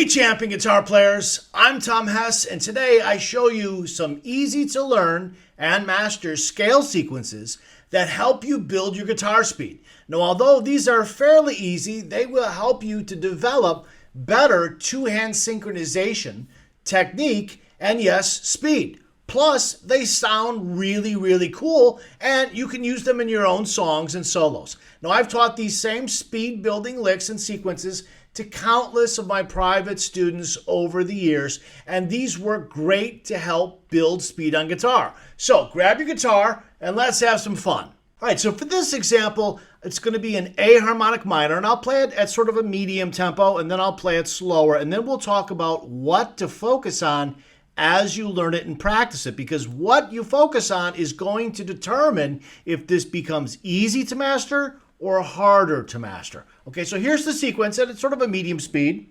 Hey champion guitar players, I'm Tom Hess, and today I show you some easy to learn and master scale sequences that help you build your guitar speed. Now although these are fairly easy, they will help you to develop better two-hand synchronization, technique, and yes, speed. Plus, they sound really cool, and you can use them in your own songs and solos. Now, I've taught these same speed-building licks and sequences to countless of my private students over the years, and these work great to help build speed on guitar. So, grab your guitar, and let's have some fun. All right, so for this example, it's going to be an A harmonic minor, and I'll play it at sort of a medium tempo, and then I'll play it slower, and then we'll talk about what to focus on as you learn it and practice it, because what you focus on is going to determine if this becomes easy to master or harder to master. Okay, so here's the sequence at sort of a medium speed.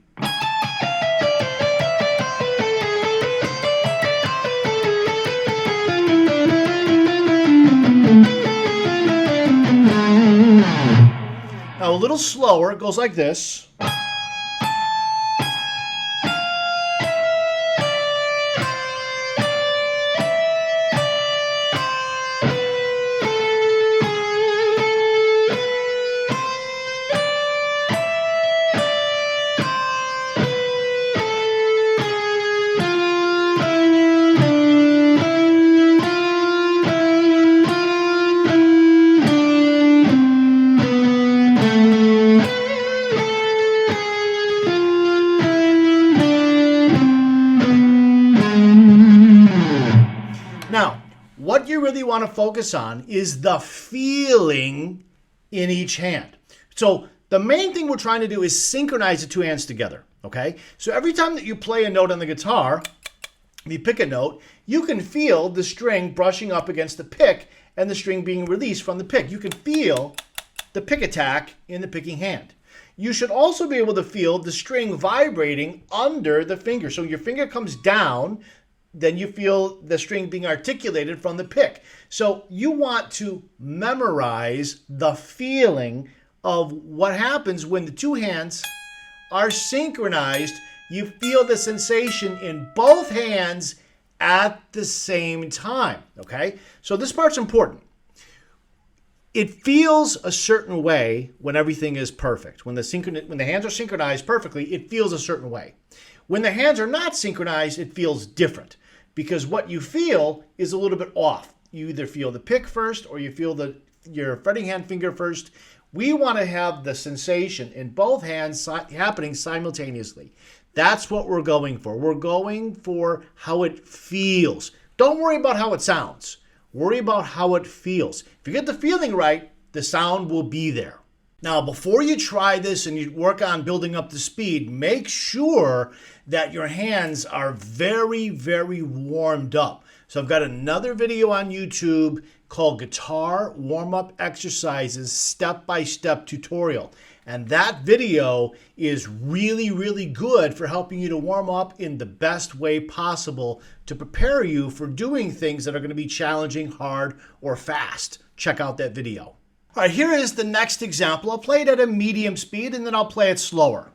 Now a little slower, it goes like this. Now, what you really want to focus on is the feeling in each hand. So the main thing we're trying to do is synchronize the two hands together, okay? So every time that you play a note on the guitar, you pick a note, you can feel the string brushing up against the pick and the string being released from the pick. You can feel the pick attack in the picking hand. You should also be able to feel the string vibrating under the finger. So your finger comes down, then you feel the string being articulated from the pick. So you want to memorize the feeling of what happens when the two hands are synchronized. You feel the sensation in both hands at the same time, okay? So this part's important. It feels a certain way when everything is perfect. When the hands are synchronized perfectly, it feels a certain way. When the hands are not synchronized, it feels different, because what you feel is a little bit off. You either feel the pick first or you feel your fretting hand finger first. We want to have the sensation in both hands happening simultaneously. That's what we're going for. We're going for how it feels. Don't worry about how it sounds. Worry about how it feels. If you get the feeling right, the sound will be there. Now, before you try this and you work on building up the speed, make sure that your hands are very warmed up. So I've got another video on YouTube called Guitar Warm-Up Exercises Step-by-Step Tutorial. And that video is really good for helping you to warm up in the best way possible to prepare you for doing things that are going to be challenging, hard, or fast. Check out that video. All right, here is the next example. I'll play it at a medium speed and then I'll play it slower.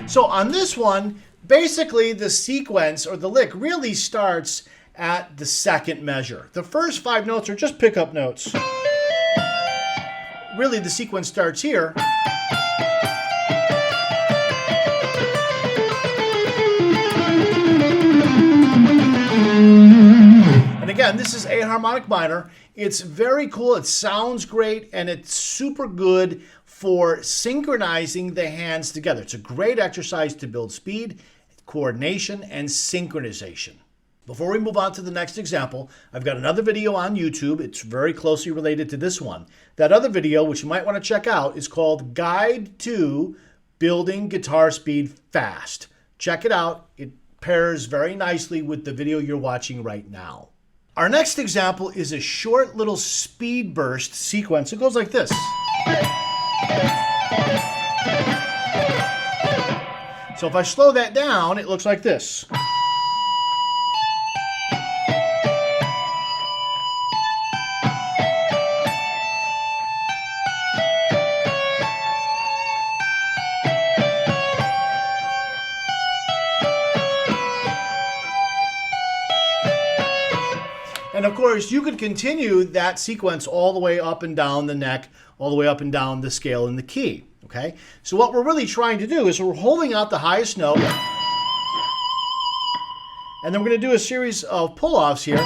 So on this one, basically the sequence or the lick really starts at the second measure. The first 5 notes are just pickup notes. Really the sequence starts here. And again, this is A harmonic minor. It's very cool, it sounds great, and it's super good for synchronizing the hands together. It's a great exercise to build speed, coordination, and synchronization. Before we move on to the next example, I've got another video on YouTube. It's very closely related to this one. That other video, which you might want to check out, is called Guide to building guitar speed fast. Check it out. It pairs very nicely with the video you're watching right now. Our next example is a short little speed burst sequence. It goes like this. So if I slow that down, it looks like this. And of course, you could continue that sequence all the way up and down the neck, all the way up and down the scale and the key. Okay? So what we're really trying to do is we're holding out the highest note, and then we're going to do a series of pull-offs here.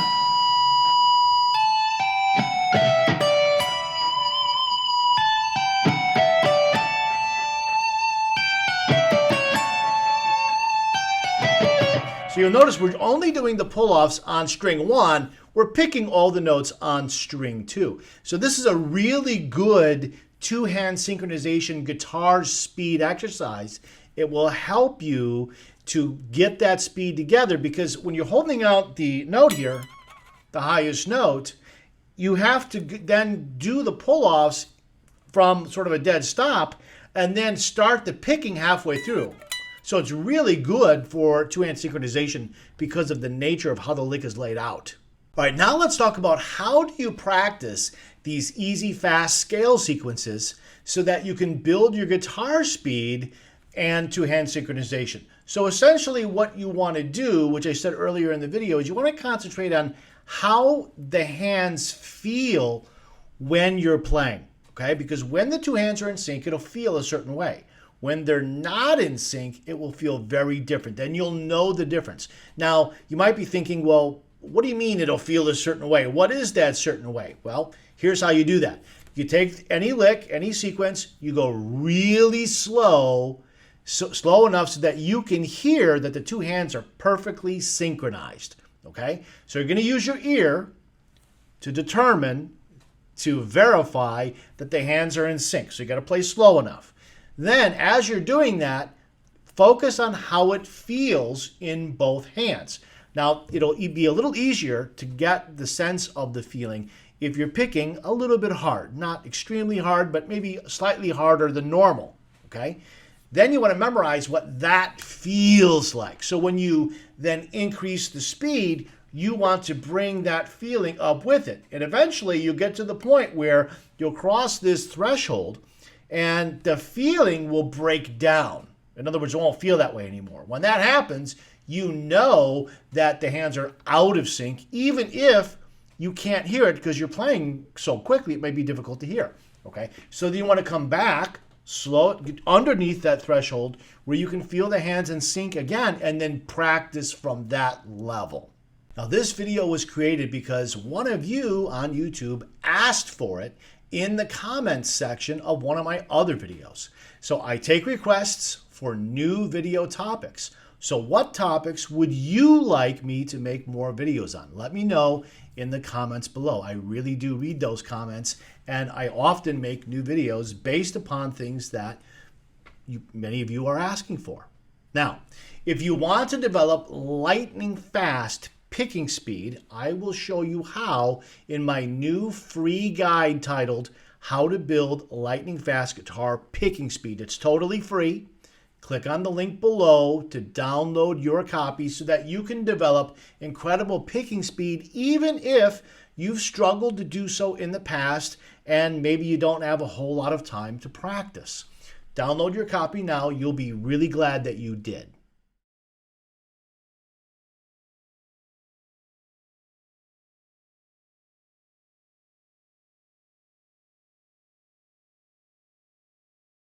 So you'll notice we're only doing the pull-offs on string 1. We're picking all the notes on string 2. So this is a really good two-hand synchronization guitar speed exercise. It will help you to get that speed together, because when you're holding out the note here, the highest note, you have to then do the pull-offs from sort of a dead stop and then start the picking halfway through. So it's really good for two-hand synchronization because of the nature of how the lick is laid out. All right, now let's talk about how do you practice these easy, fast scale sequences so that you can build your guitar speed and two-hand synchronization. So essentially what you want to do, which I said earlier in the video, is you want to concentrate on how the hands feel when you're playing, okay? Because when the two hands are in sync, it'll feel a certain way. When they're not in sync, it will feel very different. Then you'll know the difference. Now, you might be thinking, well, what do you mean it'll feel a certain way? What is that certain way? Well, here's how you do that. You take any lick, any sequence, you go really slow, slow enough so that you can hear that the two hands are perfectly synchronized, okay? So you're going to use your ear to determine, to verify that the hands are in sync. So you got to play slow enough. Then, as you're doing that, focus on how it feels in both hands. Now, it'll be a little easier to get the sense of the feeling if you're picking a little bit hard. Not extremely hard, but maybe slightly harder than normal, okay? Then you want to memorize what that feels like. So when you then increase the speed, you want to bring that feeling up with it. And eventually, you'll get to the point where you'll cross this threshold and the feeling will break down. In other words, it won't feel that way anymore. When that happens, you know that the hands are out of sync, even if you can't hear it because you're playing so quickly, it may be difficult to hear. Okay, so then you want to come back, slow it, get underneath that threshold where you can feel the hands in sync again, and then practice from that level. Now, this video was created because one of you on YouTube asked for it in the comments section of one of my other videos. So I take requests for new video topics. So what topics would you like me to make more videos on? Let me know in the comments below. I really do read those comments, and I often make new videos based upon things that many of you are asking for. Now, if you want to develop lightning fast picking speed, I will show you how in my new free guide titled How to Build Lightning Fast Guitar Picking Speed. It's totally free. Click on the link below to download your copy so that you can develop incredible picking speed even if you've struggled to do so in the past and maybe you don't have a whole lot of time to practice. Download your copy now. You'll be really glad that you did.